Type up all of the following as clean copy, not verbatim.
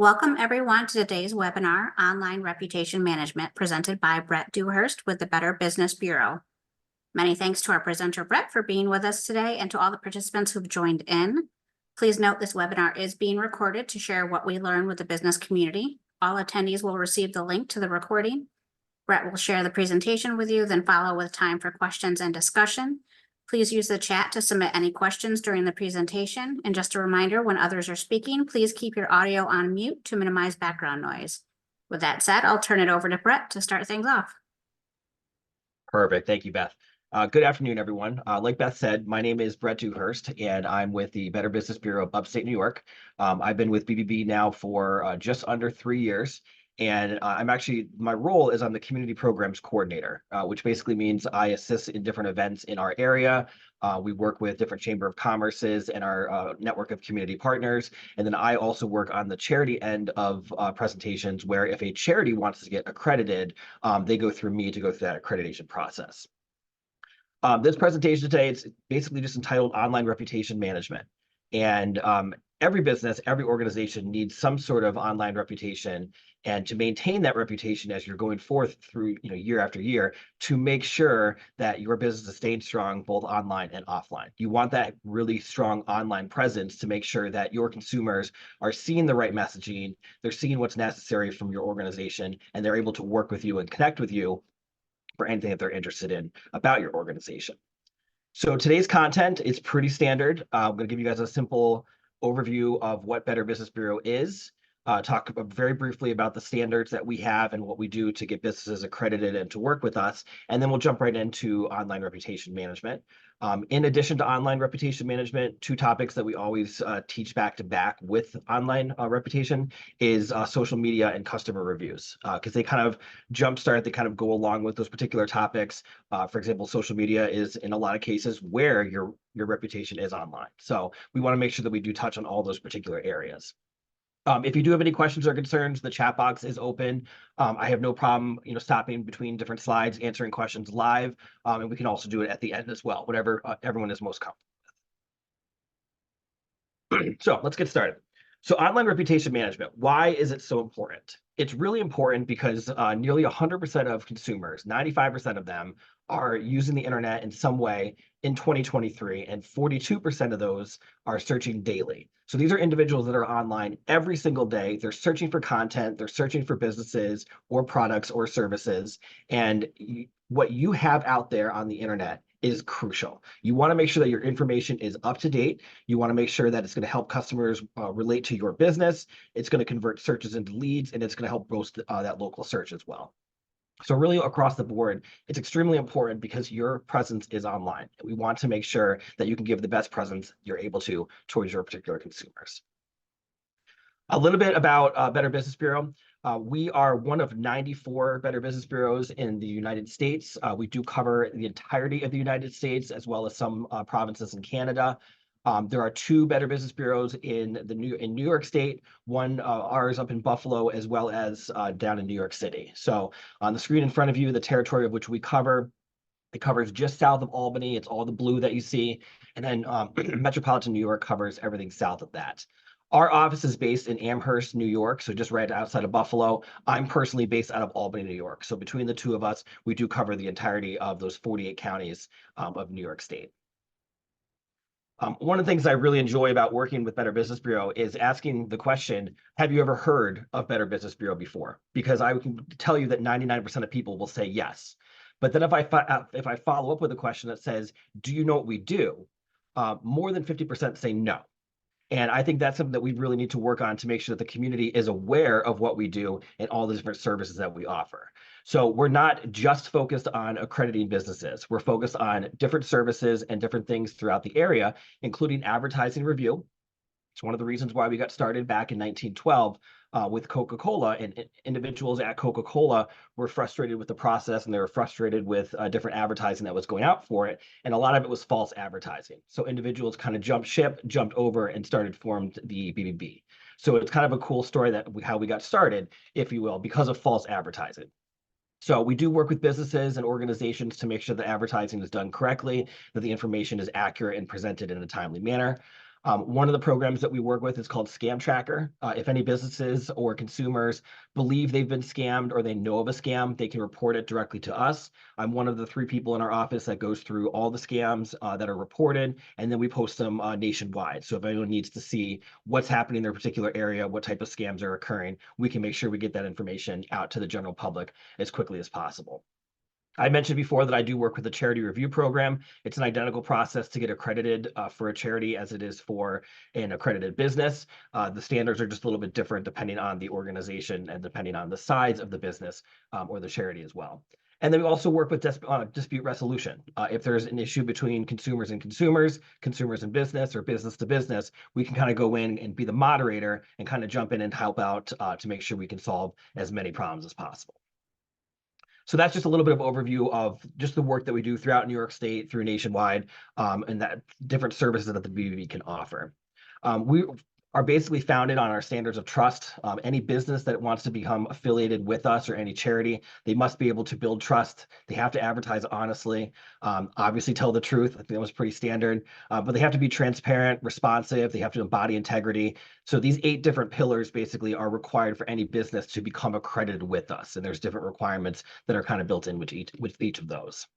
Welcome everyone to today's webinar, Online Reputation Management, presented by Brett Dewhurst with the Better Business Bureau. Many thanks to our presenter, Brett, for being with us today and to all the participants who've joined in. Please note this webinar is being recorded to share what we learn with the business community. All attendees will receive the link to the recording. Brett will share the presentation with you, then follow with time for questions and discussion. Please use the chat to submit any questions during the presentation. And just a reminder, when others are speaking, please keep your audio on mute to minimize background noise. With that said, I'll turn it over to Brett to start things off. Perfect. Thank you, Beth. Good afternoon, everyone. Like Beth said, my name is Brett Dewhurst, and I'm with the Better Business Bureau of Upstate New York. I've been with BBB now for just under 3 years. And my role is I'm the community programs coordinator, which basically means I assist in different events in our area. We work with different Chamber of Commerces and our network of community partners. And then I also work on the charity end of presentations where if a charity wants to get accredited, they go through me to go through that accreditation process. This presentation today, it's basically just entitled Online Reputation Management. And every business, every organization needs some sort of online reputation, and to maintain that reputation as you're going forth through year after year, to make sure that your business is staying strong both online and offline. You want that really strong online presence to make sure that your consumers are seeing the right messaging, they're seeing what's necessary from your organization, and they're able to work with you and connect with you for anything that they're interested in about your organization. So today's content is pretty standard. I'm going to give you guys a simple overview of what Better Business Bureau is, talk very briefly about the standards that we have and what we do to get businesses accredited and to work with us, and then we'll jump right into online reputation management. In addition to online reputation management, 2 topics that we always teach back to back with online reputation is social media and customer reviews, because they kind of jumpstart, they kind of go along with those particular topics. For example, social media is in a lot of cases where your reputation is online. So we want to make sure that we do touch on all those particular areas. If you do have any questions or concerns, the chat box is open. I have no problem, stopping between different slides, answering questions live, and we can also do it at the end as well, whatever everyone is most comfortable with. So let's get started. So online reputation management, why is it so important? It's really important because nearly 100% of consumers, 95% of them, are using the internet in some way in 2023, and 42% of those are searching daily. So these are individuals that are online every single day. They're searching for content, they're searching for businesses or products or services, and what you have out there on the internet is crucial. You want to make sure that your information is up to date. You want to make sure that it's going to help customers relate to your business. It's going to convert searches into leads, and it's going to help boost that local search as well. So really across the board, it's extremely important because your presence is online. We want to make sure that you can give the best presence you're able to towards your particular consumers. A little bit about Better Business Bureau. We are one of 94 Better Business Bureaus in the United States. We do cover the entirety of the United States as well as some provinces in Canada. There are 2 Better Business Bureaus in New York State, one ours up in Buffalo, as well as down in New York City. So on the screen in front of you, the territory of which we cover, it covers just south of Albany. It's all the blue that you see. And then Metropolitan New York covers everything south of that. Our office is based in Amherst, New York, so just right outside of Buffalo. I'm personally based out of Albany, New York. So between the 2 of us, we do cover the entirety of those 48 counties of New York State. One of the things I really enjoy about working with Better Business Bureau is asking the question, have you ever heard of Better Business Bureau before? Because I can tell you that 99% of people will say yes. But then if I follow up with a question that says, do you know what we do? More than 50% say no. And I think that's something that we really need to work on to make sure that the community is aware of what we do and all the different services that we offer. So we're not just focused on accrediting businesses. We're focused on different services and different things throughout the area, including advertising review. It's one of the reasons why we got started back in 1912 with Coca-Cola, and individuals at Coca-Cola were frustrated with the process, and they were frustrated with different advertising that was going out for it, and a lot of it was false advertising. So individuals kind of jumped over and formed the BBB. So it's kind of a cool story that how we got started, if you will, because of false advertising. So we do work with businesses and organizations to make sure that advertising is done correctly, that the information is accurate and presented in a timely manner. One of the programs that we work with is called Scam Tracker. If any businesses or consumers believe they've been scammed or they know of a scam, they can report it directly to us. I'm one of the 3 people in our office that goes through all the scams that are reported, and then we post them nationwide. So if anyone needs to see what's happening in their particular area, what type of scams are occurring, we can make sure we get that information out to the general public as quickly as possible. I mentioned before that I do work with a charity review program. It's an identical process to get accredited for a charity as it is for an accredited business. The standards are just a little bit different depending on the organization and depending on the size of the business or the charity as well. And then we also work with dispute resolution. If there's an issue between consumers and consumers, consumers and business, or business to business, we can kind of go in and be the moderator and kind of jump in and help out to make sure we can solve as many problems as possible. So that's just a little bit of overview of just the work that we do throughout New York State, through nationwide, and that different services that the BBB can offer. We are basically founded on our standards of trust. Any business that wants to become affiliated with us or any charity, they must be able to build trust. They have to advertise honestly, obviously tell the truth. I think that was pretty standard, but they have to be transparent, responsive. They have to embody integrity. So these 8 different pillars basically are required for any business to become accredited with us. And there's different requirements that are kind of built in with each of those.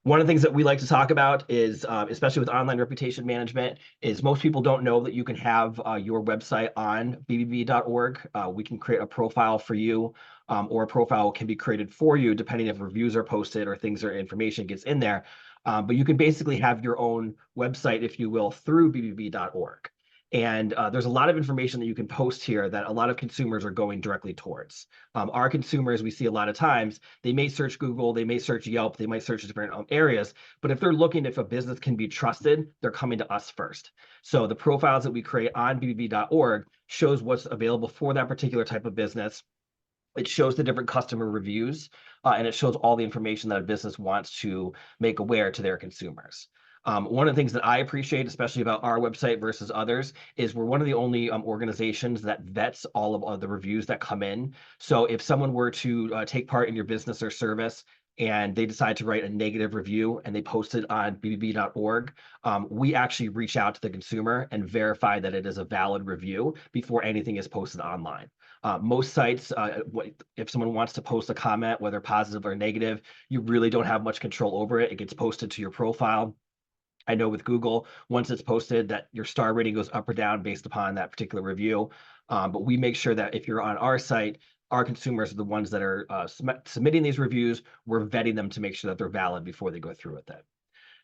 One of the things that we like to talk about is, especially with online reputation management, is most people don't know that you can have your website on bbb.org. We can create a profile for you, or a profile can be created for you depending if reviews are posted or things or information gets in there. But you can basically have your own website, if you will, through bbb.org. And there's a lot of information that you can post here that a lot of consumers are going directly towards. Our consumers, we see a lot of times, they may search Google, they may search Yelp, they might search different areas, but if they're looking if a business can be trusted, they're coming to us first. So the profiles that we create on bbb.org shows what's available for that particular type of business. It shows the different customer reviews, and it shows all the information that a business wants to make aware to their consumers. One of the things that I appreciate, especially about our website versus others, is we're one of the only organizations that vets all of the reviews that come in. So if someone were to take part in your business or service and they decide to write a negative review and they post it on bbb.org, we actually reach out to the consumer and verify that it is a valid review before anything is posted online. Most sites, if someone wants to post a comment, whether positive or negative, you really don't have much control over it. It gets posted to your profile. I know with Google, once it's posted, that your star rating goes up or down based upon that particular review. But we make sure that if you're on our site, our consumers are the ones that are submitting these reviews. We're vetting them to make sure that they're valid before they go through with it.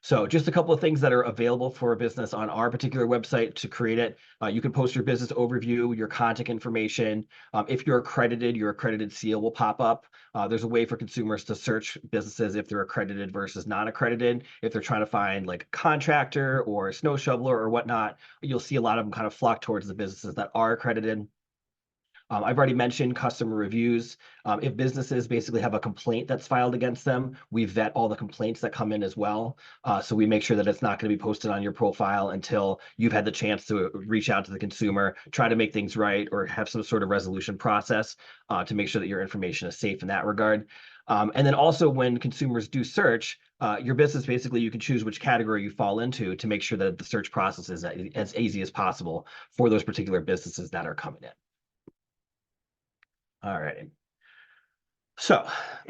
So just a couple of things that are available for a business on our particular website to create it. You can post your business overview, your contact information. If you're accredited, your accredited seal will pop up. There's a way for consumers to search businesses if they're accredited versus non-accredited. If they're trying to find like a contractor or a snow shoveler or whatnot, you'll see a lot of them kind of flock towards the businesses that are accredited. I've already mentioned customer reviews. If businesses basically have a complaint that's filed against them, we vet all the complaints that come in as well. So we make sure that it's not going to be posted on your profile until you've had the chance to reach out to the consumer, try to make things right, or have some sort of resolution process to make sure that your information is safe in that regard. And then also when consumers do search, your business, basically, you can choose which category you fall into to make sure that the search process is as easy as possible for those particular businesses that are coming in. All right. So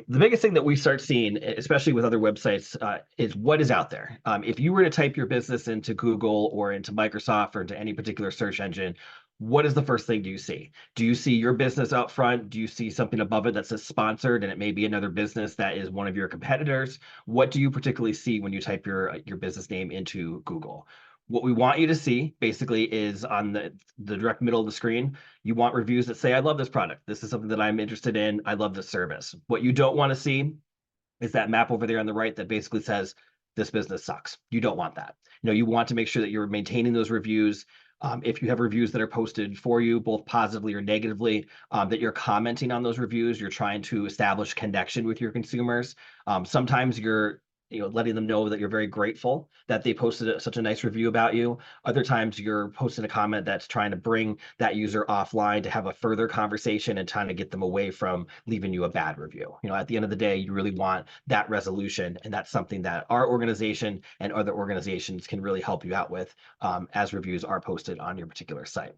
the biggest thing that we start seeing, especially with other websites, is what is out there. If you were to type your business into Google or into Microsoft or into any particular search engine, what is the first thing do you see? Do you see your business out front? Do you see something above it that says sponsored and it may be another business that is one of your competitors? What do you particularly see when you type your business name into Google? What we want you to see basically is on the direct middle of the screen, you want reviews that say, I love this product. This is something that I'm interested in. I love this service. What you don't want to see is that map over there on the right that basically says, this business sucks. You don't want that. You want to make sure that you're maintaining those reviews. If you have reviews that are posted for you, both positively or negatively, that you're commenting on those reviews, you're trying to establish connection with your consumers. Sometimes you're letting them know that you're very grateful that they posted such a nice review about you. Other times you're posting a comment that's trying to bring that user offline to have a further conversation and trying to get them away from leaving you a bad review. At the end of the day, you really want that resolution, and that's something that our organization and other organizations can really help you out with as reviews are posted on your particular site.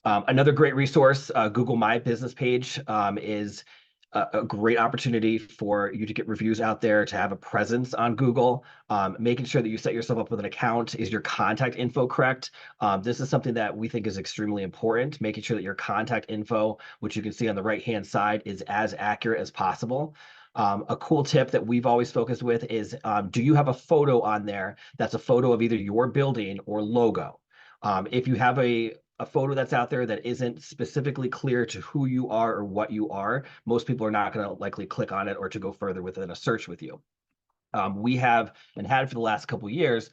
Another great resource, Google My Business page, is a great opportunity for you to get reviews out there, to have a presence on Google. Making sure that you set yourself up with an account. Is your contact info correct? This is something that we think is extremely important, making sure that your contact info, which you can see on the right-hand side, is as accurate as possible. A cool tip that we've always focused with is, do you have a photo on there that's a photo of either your building or logo? If you have a photo that's out there that isn't specifically clear to who you are or what you are, most people are not going to likely click on it or to go further within a search with you. We have and had for the last couple of years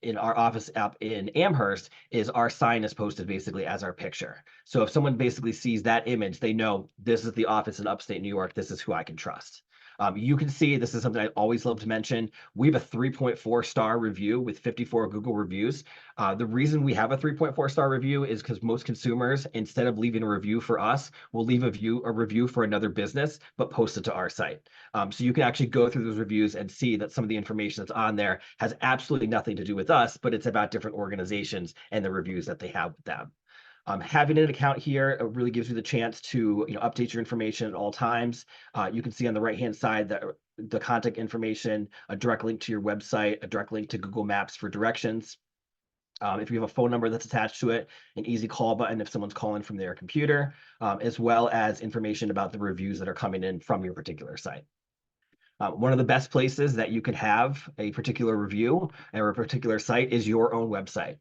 in our office app in Amherst is our sign is posted basically as our picture. So if someone basically sees that image, they know this is the office in upstate New York. This is who I can trust. You can see, this is something I always love to mention. We have a 3.4 star review with 54 Google reviews. The reason we have a 3.4 star review is because most consumers, instead of leaving a review for us, will leave a review for another business, but post it to our site. So you can actually go through those reviews and see that some of the information that's on there has absolutely nothing to do with us, but it's about different organizations and the reviews that they have with them. Having an account here really gives you the chance to update your information at all times. You can see on the right-hand side that the contact information, a direct link to your website, a direct link to Google Maps for directions. If you have a phone number that's attached to it, an easy call button if someone's calling from their computer, as well as information about the reviews that are coming in from your particular site. One of the best places that you could have a particular review or a particular site is your own website.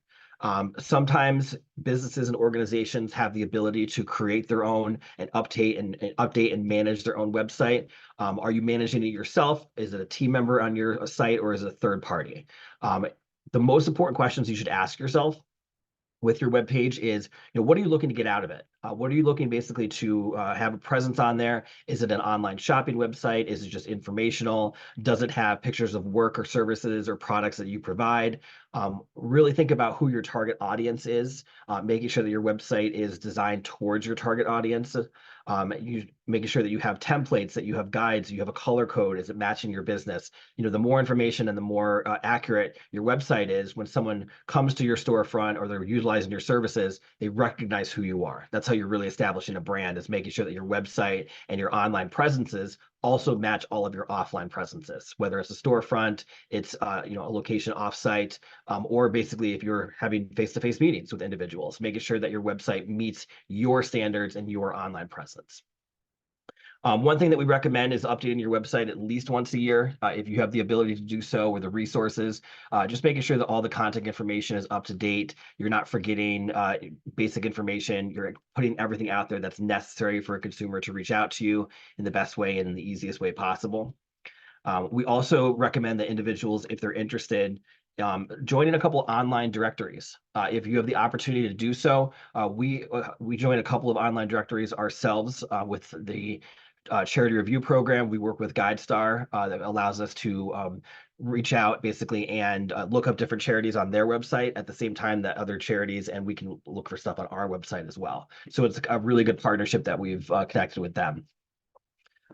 Sometimes businesses and organizations have the ability to create their own and update and manage their own website. Are you managing it yourself? Is it a team member on your site, or is it a third party? The most important questions you should ask yourself with your web page is, what are you looking to get out of it? What are you looking basically to have a presence on there? Is it an online shopping website? Is it just informational? Does it have pictures of work or services or products that you provide? Really think about who your target audience is, making sure that your website is designed towards your target audience. Making sure that you have templates, that you have guides, you have a color code. Is it matching your business? The more information and the more accurate your website is, when someone comes to your storefront or they're utilizing your services, they recognize who you are. That's how you're really establishing a brand, is making sure that your website and your online presences also match all of your offline presences, whether it's a storefront, it's a location offsite, or basically if you're having face-to-face meetings with individuals, making sure that your website meets your standards and your online presence. One thing that we recommend is updating your website at least once a year, if you have the ability to do so, or the resources. Just making sure that all the contact information is up to date. You're not forgetting basic information. You're putting everything out there that's necessary for a consumer to reach out to you in the best way and in the easiest way possible. We also recommend that individuals, if they're interested, joining a couple online directories. If you have the opportunity to do so, we join a couple of online directories ourselves with the charity review program. We work with GuideStar that allows us to reach out basically and look up different charities on their website at the same time that other charities, and we can look for stuff on our website as well. So it's a really good partnership that we've connected with them.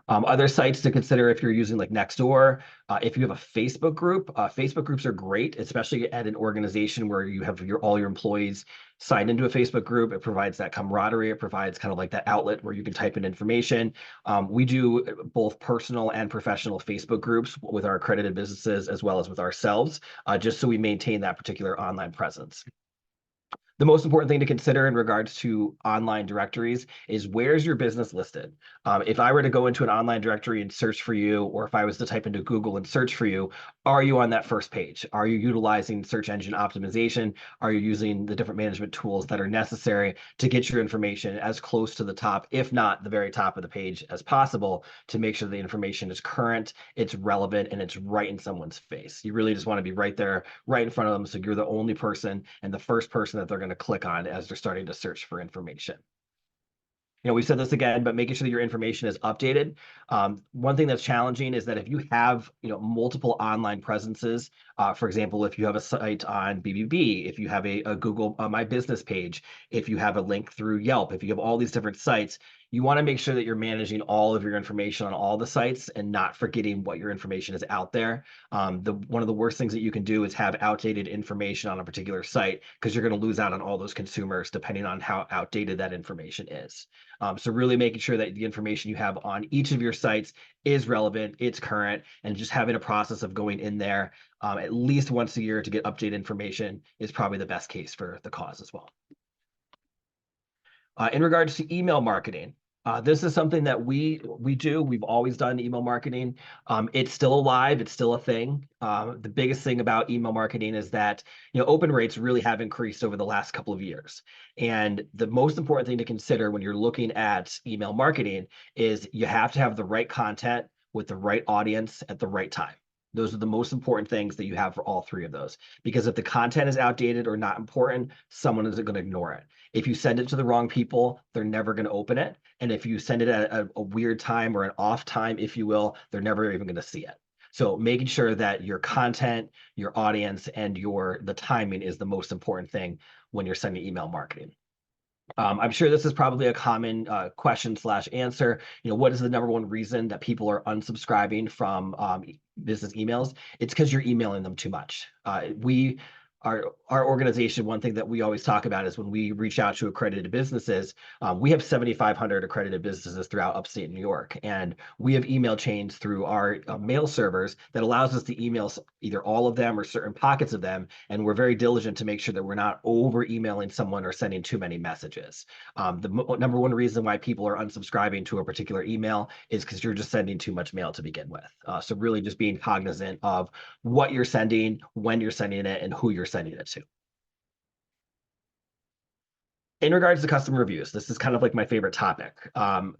Other sites to consider if you're using like Nextdoor, if you have a Facebook group, Facebook groups are great, especially at an organization where you have all your employees signed into a Facebook group. It provides that camaraderie. It provides kind of like that outlet where you can type in information. We do both personal and professional Facebook groups with our accredited businesses as well as with ourselves, just so we maintain that particular online presence. The most important thing to consider in regards to online directories is, where's your business listed? If I were to go into an online directory and search for you, or if I was to type into Google and search for you, are you on that first page? Are you utilizing search engine optimization? Are you using the different management tools that are necessary to get your information as close to the top, if not the very top of the page as possible, to make sure the information is current, it's relevant, and it's right in someone's face? You really just want to be right there, right in front of them, so you're the only person and the first person that they're going to click on as they're starting to search for information. we've said this again, but making sure that your information is updated. One thing that's challenging is that if you have, multiple online presences, for example, if you have a site on BBB, if you have a Google My Business page, if you have a link through Yelp, if you have all these different sites, you want to make sure that you're managing all of your information on all the sites and not forgetting what your information is out there. One of the worst things that you can do is have outdated information on a particular site because you're going to lose out on all those consumers depending on how outdated that information is. So really making sure that the information you have on each of your sites is relevant, it's current, and just having a process of going in there at least once a year to get updated information is probably the best case for the cause as well. In regards to email marketing, this is something that we do. We've always done email marketing. It's still alive. It's still a thing. The biggest thing about email marketing is that open rates really have increased over the last couple of years. And the most important thing to consider when you're looking at email marketing is you have to have the right content with the right audience at the right time. Those are the most important things that you have for all three of those. Because if the content is outdated or not important, someone is going to ignore it. If you send it to the wrong people, they're never going to open it. And if you send it at a weird time or an off time, if you will, they're never even going to see it. So making sure that your content, your audience, and the timing is the most important thing when you're sending email marketing. I'm sure this is probably a common question/answer. What is the number one reason that people are unsubscribing from business emails? It's because you're emailing them too much. Our organization, one thing that we always talk about is when we reach out to accredited businesses, we have 7,500 accredited businesses throughout upstate New York. And we have email chains through our mail servers that allows us to email either all of them or certain pockets of them. And we're very diligent to make sure that we're not over emailing someone or sending too many messages. The number one reason why people are unsubscribing to a particular email is because you're just sending too much mail to begin with. So really just being cognizant of what you're sending, when you're sending it, and who you're sending it to. In regards to customer reviews, this is kind of like my favorite topic.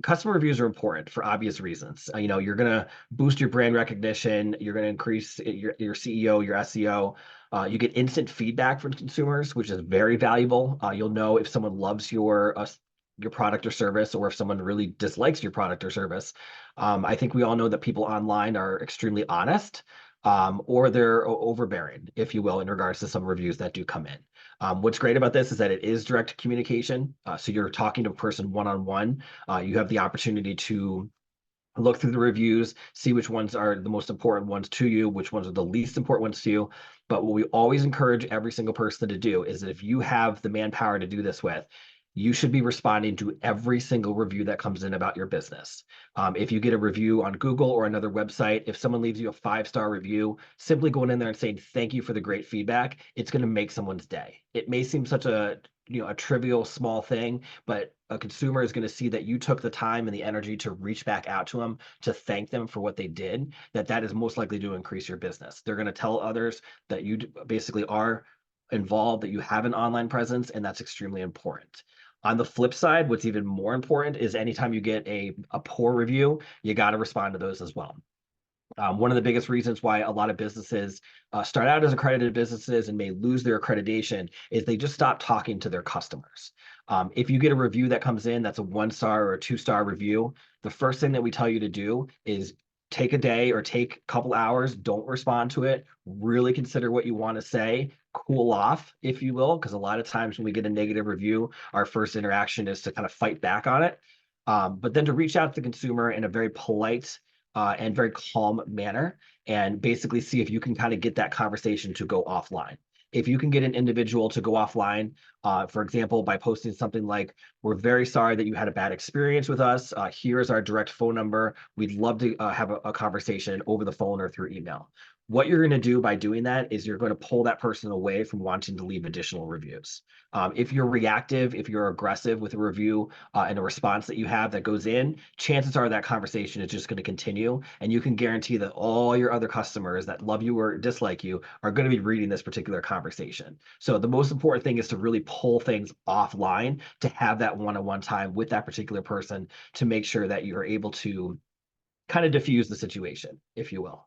Customer reviews are important for obvious reasons. You're going to boost your brand recognition. You're going to increase your CEO, your SEO. You get instant feedback from consumers, which is very valuable. You'll know if someone loves your product or service, or if someone really dislikes your product or service. I think we all know that people online are extremely honest. Or they're overbearing, if you will, in regards to some reviews that do come in. What's great about this is that it is direct communication. So you're talking to a person one-on-one. You have the opportunity to look through the reviews, see which ones are the most important ones to you, which ones are the least important ones to you. But what we always encourage every single person to do is that if you have the manpower to do this with, you should be responding to every single review that comes in about your business. If you get a review on Google or another website, if someone leaves you a 5-star review, simply going in there and saying, thank you for the great feedback, it's going to make someone's day. It may seem such a trivial, small thing, but a consumer is going to see that you took the time and the energy to reach back out to them, to thank them for what they did, that is most likely to increase your business. They're going to tell others that you basically are involved, that you have an online presence, and that's extremely important. On the flip side, what's even more important is anytime you get a poor review, you got to respond to those as well. One of the biggest reasons why a lot of businesses start out as accredited businesses and may lose their accreditation is they just stop talking to their customers. If you get a review that comes in that's a 1-star or a 2-star review, the first thing that we tell you to do is take a day or take a couple hours, don't respond to it, really consider what you want to say, cool off, if you will, because a lot of times when we get a negative review, our first interaction is to kind of fight back on it. But then to reach out to the consumer in a very polite and very calm manner, and basically see if you can kind of get that conversation to go offline. If you can get an individual to go offline, for example, by posting something like, we're very sorry that you had a bad experience with us. Here's our direct phone number. We'd love to have a conversation over the phone or through email. What you're going to do by doing that is you're going to pull that person away from wanting to leave additional reviews. If you're reactive, if you're aggressive with a review and a response that you have that goes in, chances are that conversation is just going to continue. And you can guarantee that all your other customers that love you or dislike you are going to be reading this particular conversation. So the most important thing is to really pull things offline, to have that one-on-one time with that particular person to make sure that you're able to kind of diffuse the situation, if you will.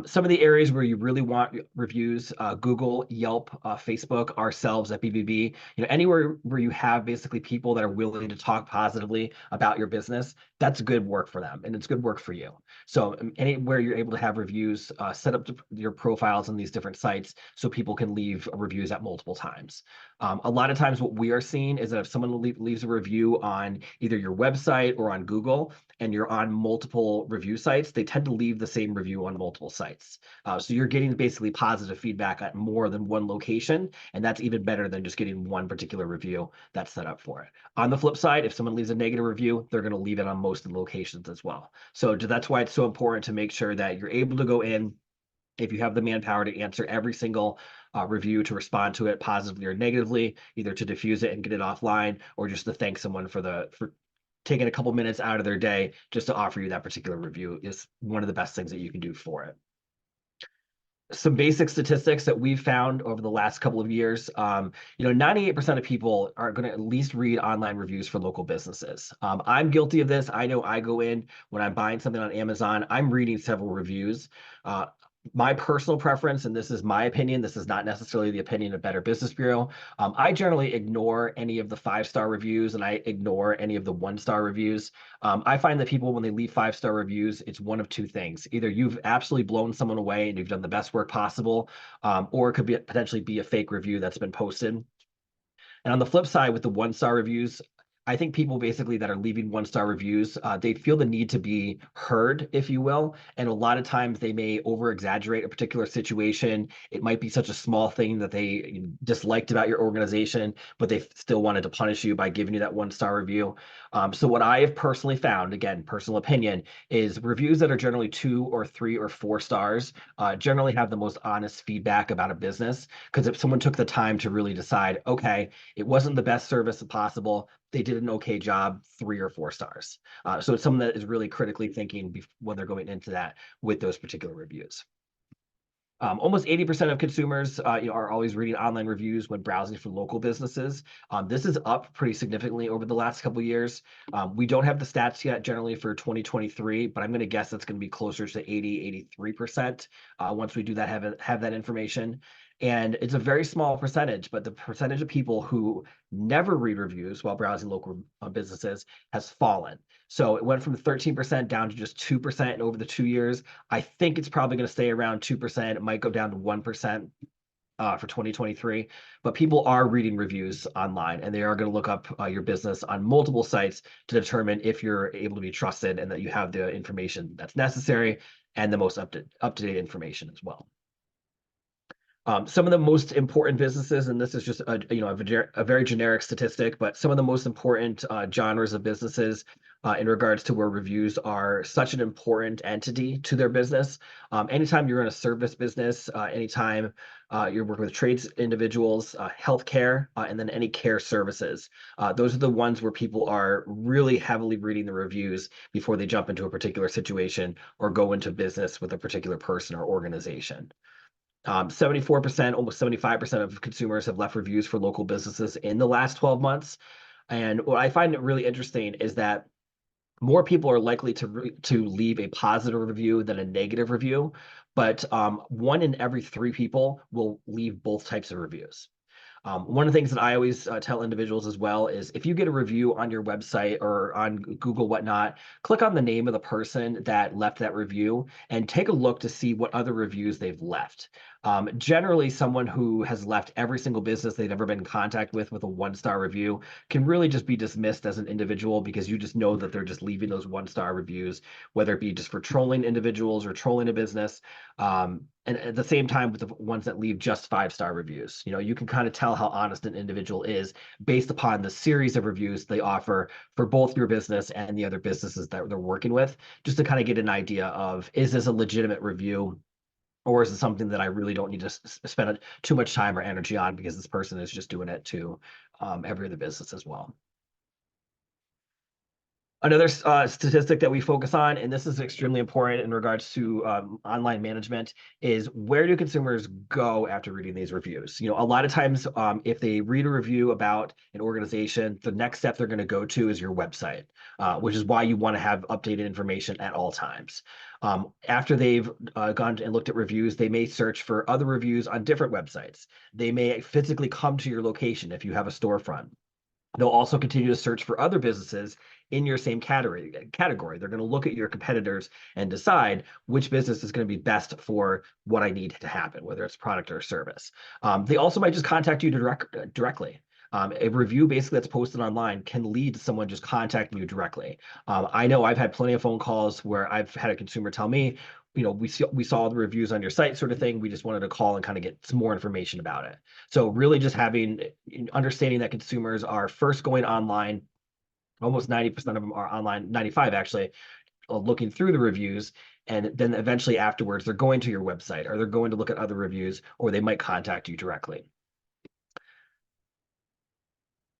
Some of the areas where you really want reviews, Google, Yelp, Facebook, ourselves at BBB, anywhere where you have basically people that are willing to talk positively about your business, that's good work for them and it's good work for you. So anywhere you're able to have reviews, set up your profiles on these different sites so people can leave reviews at multiple times. A lot of times what we are seeing is that if someone leaves a review on either your website or on Google, and you're on multiple review sites, they tend to leave the same review on multiple sites. So you're getting basically positive feedback at more than one location, and that's even better than just getting one particular review that's set up for it. On the flip side, if someone leaves a negative review, they're going to leave it on most of the locations as well. So that's why it's so important to make sure that you're able to go in, if you have the manpower, to answer every single review, to respond to it positively or negatively, either to diffuse it and get it offline, or just to thank someone for taking a couple minutes out of their day just to offer you that particular review is one of the best things that you can do for it. Some basic statistics that we've found over the last couple of years, 98% of people are going to at least read online reviews for local businesses. I'm guilty of this. I know I go in when I'm buying something on Amazon, I'm reading several reviews. My personal preference, and this is my opinion, this is not necessarily the opinion of Better Business Bureau. I generally ignore any of the 5-star reviews and I ignore any of the 1-star reviews. I find that people, when they leave 5-star reviews, it's one of two things. Either you've absolutely blown someone away and you've done the best work possible, or it could potentially be a fake review that's been posted. And on the flip side, with the 1-star reviews, I think people basically that are leaving 1-star reviews, they feel the need to be heard, if you will. And a lot of times they may over exaggerate a particular situation. It might be such a small thing that they disliked about your organization, but they still wanted to punish you by giving you that 1-star review. So what I have personally found, again, personal opinion, is reviews that are generally 2 or 3 or 4 stars generally have the most honest feedback about a business. Because if someone took the time to really decide, okay, it wasn't the best service possible, they did an okay job, 3 or 4 stars. So it's someone that is really critically thinking when they're going into that with those particular reviews. Almost 80% of consumers are always reading online reviews when browsing for local businesses. This is up pretty significantly over the last couple of years. We don't have the stats yet generally for 2023, but I'm going to guess that's going to be closer to 80, 83% once we do that, have that information. And it's a very small percentage, but the percentage of people who never read reviews while browsing local businesses has fallen. So it went from 13% down to just 2% over the 2 years. I think it's probably going to stay around 2%. It might go down to 1% for 2023, but people are reading reviews online and they are going to look up your business on multiple sites to determine if you're able to be trusted and that you have the information that's necessary and the most up-to-date information as well. Some of the most important businesses, and this is just a very generic statistic, but some of the most important genres of businesses in regards to where reviews are such an important entity to their business. Anytime you're in a service business, anytime you're working with trades individuals, healthcare, and then any care services. Those are the ones where people are really heavily reading the reviews before they jump into a particular situation or go into business with a particular person or organization. 74%, almost 75% of consumers have left reviews for local businesses in the last 12 months. And what I find really interesting is that more people are likely to leave a positive review than a negative review, but 1 in every 3 people will leave both types of reviews. One of the things that I always tell individuals as well is if you get a review on your website or on Google, whatnot, click on the name of the person that left that review and take a look to see what other reviews they've left. Generally, someone who has left every single business they've ever been in contact with a 1-star review can really just be dismissed as an individual because you just know that they're just leaving those 1-star reviews, whether it be just for trolling individuals or trolling a business. And at the same time with the ones that leave just 5-star reviews, you can kind of tell how honest an individual is based upon the series of reviews they offer for both your business and the other businesses that they're working with, just to kind of get an idea of, is this a legitimate review? Or is it something that I really don't need to spend too much time or energy on because this person is just doing it to every other business as well? Another statistic that we focus on, and this is extremely important in regards to online management, is where do consumers go after reading these reviews? You know, a lot of times, if they read a review about an organization, the next step they're going to go to is your website, which is why you want to have updated information at all times. After they've gone and looked at reviews, they may search for other reviews on different websites. They may physically come to your location if you have a storefront. They'll also continue to search for other businesses in your same category. They're going to look at your competitors and decide which business is going to be best for what I need to happen, whether it's product or service. They also might just contact you directly. A review basically that's posted online can lead to someone just contacting you directly. I know I've had plenty of phone calls where I've had a consumer tell me, you know, we saw the reviews on your site sort of thing. We just wanted to call and kind of get some more information about it. So really just understanding that consumers are first going online, almost 90% of them are online, 95 actually, looking through the reviews. And then eventually afterwards, they're going to your website or they're going to look at other reviews, or they might contact you directly.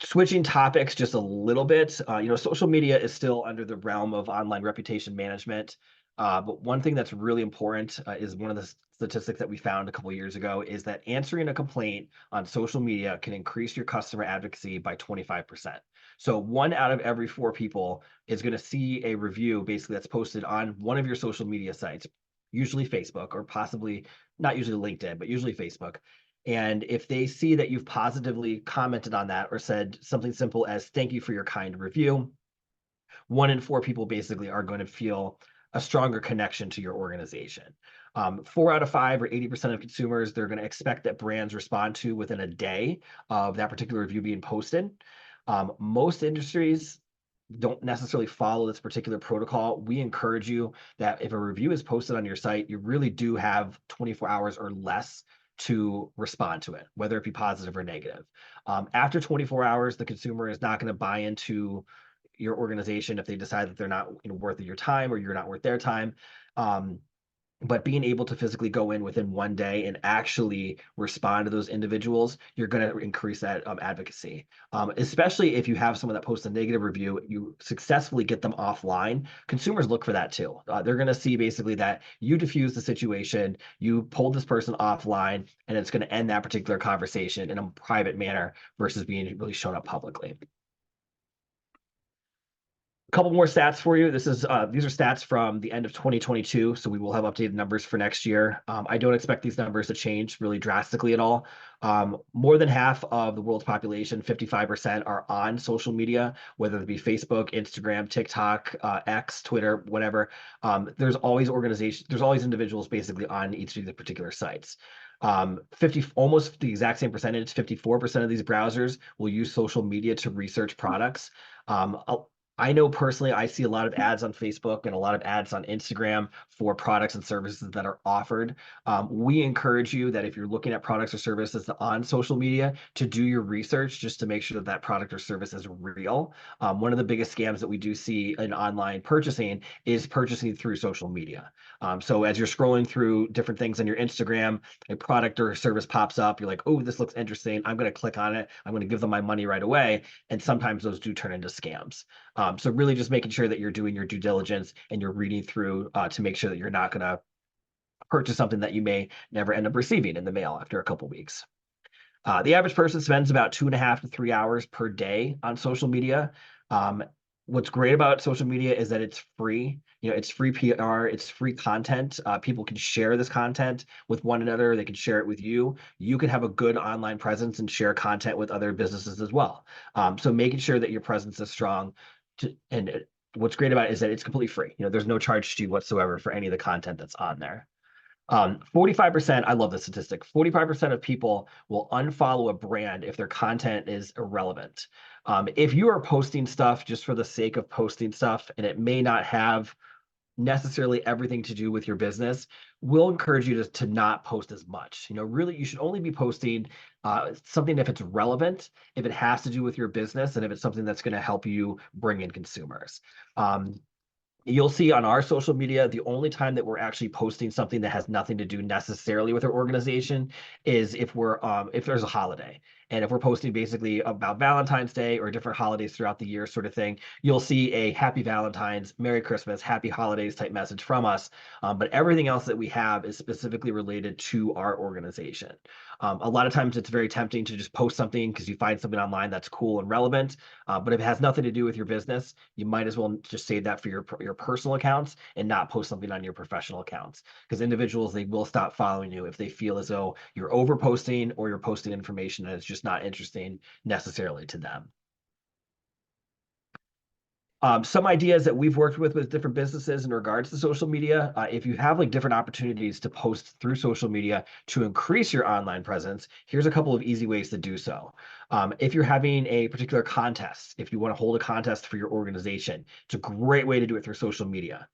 Switching topics just a little bit, you know, social media is still under the realm of online reputation management. But one thing that's really important is one of the statistics that we found a couple of years ago is that answering a complaint on social media can increase your customer advocacy by 25%. So 1 out of every 4 people is going to see a review basically that's posted on one of your social media sites, usually Facebook or possibly not usually LinkedIn, but usually Facebook. And if they see that you've positively commented on that or said something simple as thank you for your kind review, 1 in 4 people basically are going to feel a stronger connection to your organization. 4 out of 5 or 80% of consumers, they're going to expect that brands respond to within a day of that particular review being posted. Most industries don't necessarily follow this particular protocol. We encourage you that if a review is posted on your site, you really do have 24 hours or less to respond to it, whether it be positive or negative. After 24 hours, the consumer is not going to buy into your organization if they decide that they're not, you know, worth your time or you're not worth their time. But being able to physically go in within 1 day and actually respond to those individuals, you're going to increase that advocacy. Especially if you have someone that posts a negative review, you successfully get them offline. Consumers look for that too. They're going to see basically that you diffused the situation, you pulled this person offline, and it's going to end that particular conversation in a private manner versus being really shown up publicly. Couple more stats for you. These are stats from the end of 2022, so we will have updated numbers for next year. I don't expect these numbers to change really drastically at all. More than half of the world's population, 55%, are on social media, whether it be Facebook, Instagram, TikTok, X, Twitter, whatever. There's always individuals basically on each of the particular sites. Almost the exact same percentage, 54% of these browsers will use social media to research products. I know personally, I see a lot of ads on Facebook and a lot of ads on Instagram for products and services that are offered. We encourage you that if you're looking at products or services on social media, to do your research just to make sure that that product or service is real. One of the biggest scams that we do see in online purchasing is purchasing through social media. So as you're scrolling through different things on your Instagram, a product or service pops up, you're like, oh, this looks interesting. I'm going to click on it. I'm going to give them my money right away. And sometimes those do turn into scams. So really just making sure that you're doing your due diligence and you're reading through to make sure that you're not going to purchase something that you may never end up receiving in the mail after a couple weeks. The average person spends about 2.5 to 3 hours per day on social media. What's great about social media is that it's free. You know, it's free PR, it's free content. People can share this content with one another. They can share it with you. You can have a good online presence and share content with other businesses as well. So making sure that your presence is strong. What's great about it is that it's completely free. You know, there's no charge to you whatsoever for any of the content that's on there. 45%, I love this statistic. 45% of people will unfollow a brand if their content is irrelevant. If you are posting stuff just for the sake of posting stuff and it may not have necessarily everything to do with your business, we'll encourage you to not post as much. You know, really, you should only be posting something if it's relevant, if it has to do with your business, and if it's something that's going to help you bring in consumers. You'll see on our social media, the only time that we're actually posting something that has nothing to do necessarily with our organization is if there's a holiday. And if we're posting basically about Valentine's Day or different holidays throughout the year sort of thing, you'll see a Happy Valentine's, Merry Christmas, Happy Holidays type message from us. But everything else that we have is specifically related to our organization. A lot of times it's very tempting to just post something because you find something online that's cool and relevant. But if it has nothing to do with your business, you might as well just save that for your personal accounts and not post something on your professional accounts. Because individuals, they will stop following you if they feel as though you're over posting or you're posting information that is just not interesting necessarily to them. Some ideas that we've worked with different businesses in regards to social media. If you have like different opportunities to post through social media to increase your online presence, here's a couple of easy ways to do so. If you're having a particular contest, if you want to hold a contest for your organization, it's a great way to do it through social media.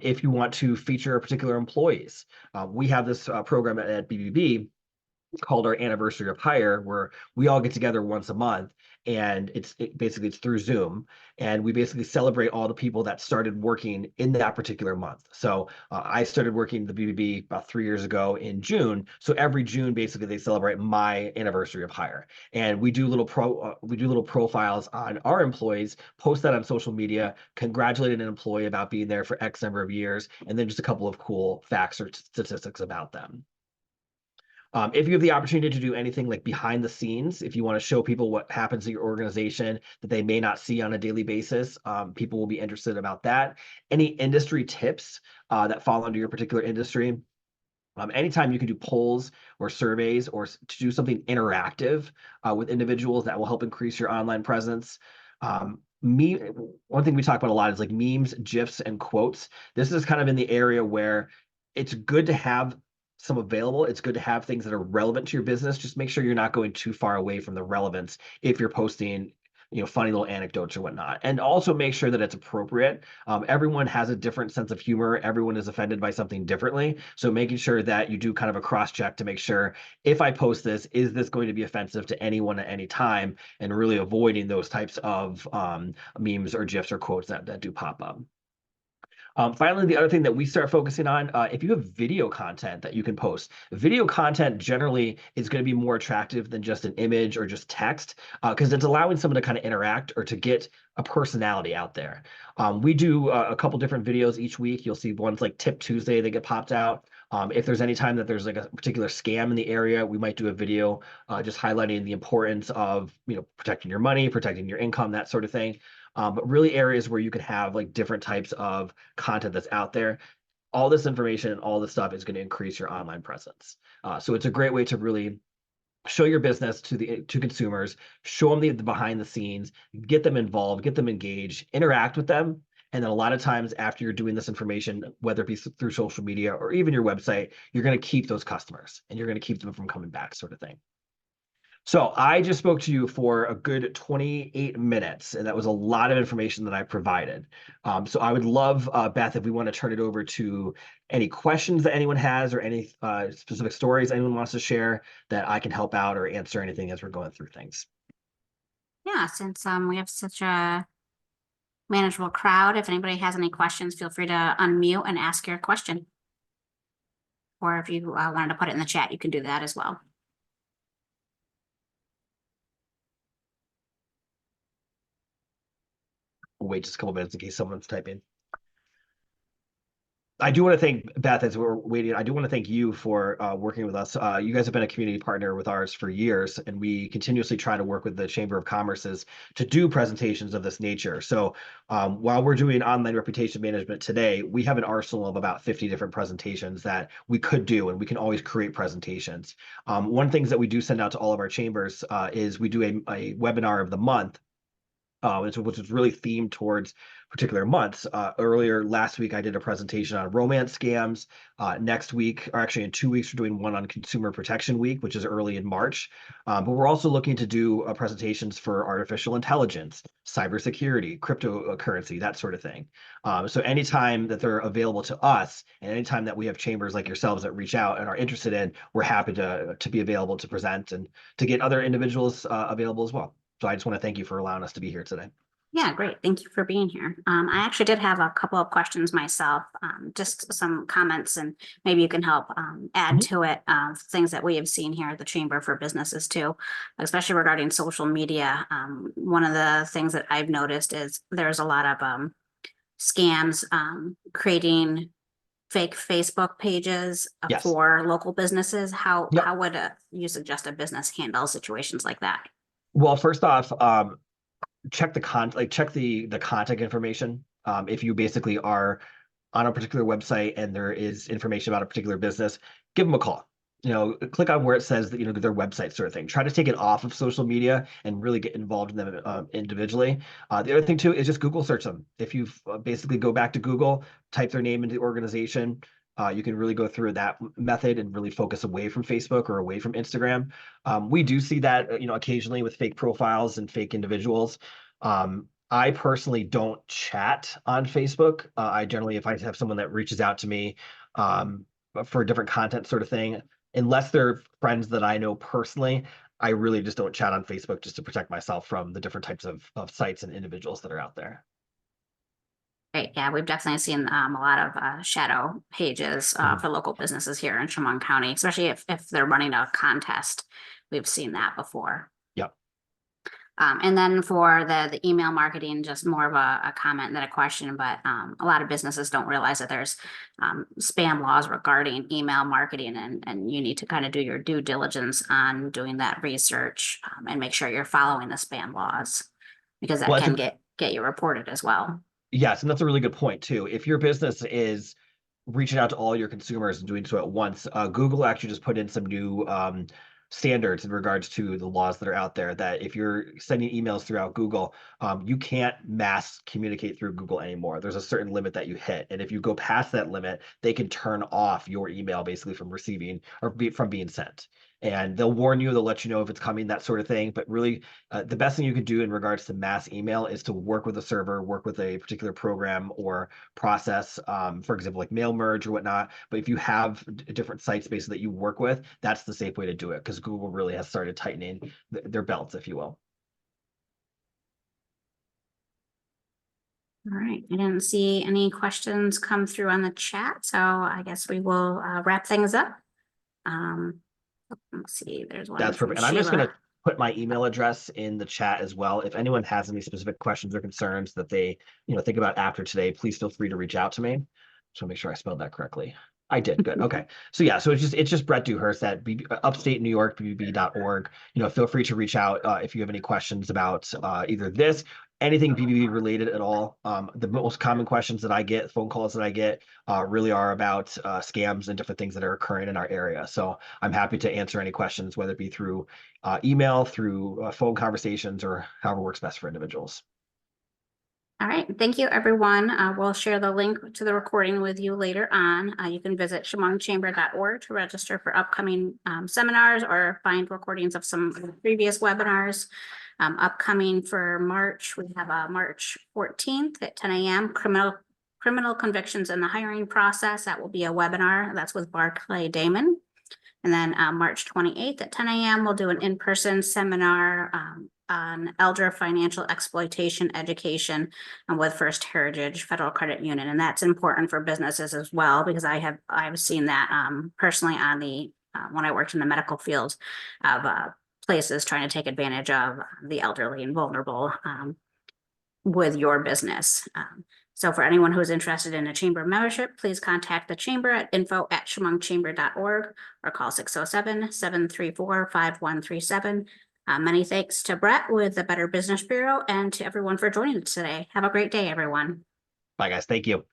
If you want to feature particular employees, we have this program at BBB called our anniversary of hire, where we all get together once a month, and basically it's through Zoom, and we basically celebrate all the people that started working in that particular month. So I started working the BBB about 3 years ago in June. So every June, basically, they celebrate my anniversary of hire, and we do little profiles on our employees, post that on social media, congratulate an employee about being there for X number of years, and then just a couple of cool facts or statistics about them. If you have the opportunity to do anything like behind the scenes, if you want to show people what happens at your organization that they may not see on a daily basis, people will be interested about that. Any industry tips that fall under your particular industry. Anytime you can do polls or surveys or to do something interactive with individuals, that will help increase your online presence. One thing we talk about a lot is like memes, GIFs, and quotes. This is kind of in the area where it's good to have some available. It's good to have things that are relevant to your business. Just make sure you're not going too far away from the relevance if you're posting, funny little anecdotes or whatnot. And also make sure that it's appropriate. Everyone has a different sense of humor. Everyone is offended by something differently. So making sure that you do kind of a cross check to make sure, if I post this, is this going to be offensive to anyone at any time? And really avoiding those types of memes or GIFs or quotes that do pop up. Finally, the other thing that we start focusing on, if you have video content that you can post, video content generally is going to be more attractive than just an image or just text, because it's allowing someone to kind of interact or to get a personality out there. We do a couple different videos each week. You'll see ones like Tip Tuesday that get popped out. If there's any time that there's like a particular scam in the area, we might do a video just highlighting the importance of protecting your money, protecting your income, that sort of thing. But really areas where you could have like different types of content that's out there. All this information and all this stuff is going to increase your online presence. So it's a great way to really show your business to consumers, show them the behind the scenes, get them involved, get them engaged, interact with them. And then a lot of times after you're doing this information, whether it be through social media or even your website, you're going to keep those customers and you're going to keep them from coming back, sort of thing. So I just spoke to you for a good 28 minutes, and that was a lot of information that I provided. So I would love, Beth, if we want to turn it over to any questions that anyone has or any specific stories anyone wants to share that I can help out or answer anything as we're going through things. Yeah, since we have such a manageable crowd, if anybody has any questions, feel free to unmute and ask your question. Or if you wanted to put it in the chat, you can do that as well. We'll wait just a couple minutes in case someone's typing. I do want to thank Beth as we're waiting. I do want to thank you for working with us. You guys have been a community partner with ours for years, and we continuously try to work with the Chamber of Commerce's to do presentations of this nature. So while we're doing online reputation management today, we have an arsenal of about 50 different presentations that we could do, and we can always create presentations. One of the things that we do send out to all of our chambers is we do a webinar of the month, which is really themed towards particular months. Earlier last week, I did a presentation on romance scams. Next week, or actually in 2 weeks, we're doing one on Consumer Protection Week, which is early in March. But we're also looking to do presentations for artificial intelligence, cybersecurity, cryptocurrency, that sort of thing. So anytime that they're available to us, and anytime that we have chambers like yourselves that reach out and are interested in, we're happy to be available to present and to get other individuals available as well. So I just want to thank you for allowing us to be here today. Yeah, great. Thank you for being here. I actually did have a couple of questions myself, just some comments, and maybe you can help add Mhm. to it things that we have seen here at the Chamber for businesses too, especially regarding social media. One of the things that I've noticed is there's a lot of scams creating fake Facebook pages Yes. for local businesses. How Yep. would you suggest a business handle situations like that? Well, first off, check check the contact information. If you basically are on a particular website and there is information about a particular business, give them a call. Click on where it says that their website sort of thing. Try to take it off of social media and really get involved in them individually. The other thing too is just Google search them. If you basically go back to Google, type their name into the organization, you can really go through that method and really focus away from Facebook or away from Instagram. We do see that occasionally with fake profiles and fake individuals. I personally don't chat on Facebook. I generally, if I have someone that reaches out to me for different content sort of thing, unless they're friends that I know personally, I really just don't chat on Facebook just to protect myself from the different types of sites and individuals that are out there. Right, yeah, we've definitely seen a lot of shadow pages Mhm. for local businesses here in Chemung County, especially if they're running a contest. We've seen that before. Yep. And then for the email marketing, just more of a comment than a question, but a lot of businesses don't realize that there's spam laws regarding email marketing, and you need to kind of do your due diligence on doing that research and make sure you're following the spam laws, because that Well, can get you reported as well. yes, and that's a really good point too. If your business is reaching out to all your consumers and doing so at once, Google actually just put in some new standards in regards to the laws that are out there. That if you're sending emails throughout Google, you can't mass communicate through Google anymore. There's a certain limit that you hit, and if you go past that limit, they can turn off your email basically from receiving or from being sent. And they'll warn you, they'll let you know if it's coming, that sort of thing. But really, the best thing you can do in regards to mass email is to work with a server, work with a particular program or process, for example, like mail merge or whatnot. But if you have different sites basically that you work with, that's the safe way to do it, because Google really has started tightening their belts, if you will. All right, I didn't see any questions come through on the chat, so I guess we will wrap things up. Um, let's see, there's one That's from perfect. And I'm just going to Sheila. put my email address in the chat as well. If anyone has any specific questions or concerns that they, think about after today, please feel free to reach out to me. So make sure I spelled that correctly. I did. Good. Okay. So yeah, so it's just Brett Dewhurst at upstate New York, bbb.org. Feel free to reach out if you have any questions about either this, anything BBB related at all. The most common questions that I get, phone calls that I get, really are about scams and different things that are occurring in our area. So I'm happy to answer any questions, whether it be through email, through phone conversations, or however works best for individuals. All right, thank you, everyone. We'll share the link to the recording with you later on. You can visit chemungchamber.org to register for upcoming seminars or find recordings of some previous webinars. Upcoming for March, we have a March 14th at 10 a.m. Criminal convictions in the hiring process. That will be a webinar. That's with Barclay Damon. And then March 28th at 10 a.m., we'll do an in-person seminar on elder financial exploitation education with First Heritage Federal Credit Union. And that's important for businesses as well, because I've seen that personally on when I worked in the medical field of places trying to take advantage of the elderly and vulnerable with your business. So for anyone who is interested in a chamber membership, please contact the chamber at info@chemungchamber.org or call 607-734-5137. Many thanks to Brett with the Better Business Bureau and to everyone for joining us today. Have a great day, everyone. Bye, guys. Thank you.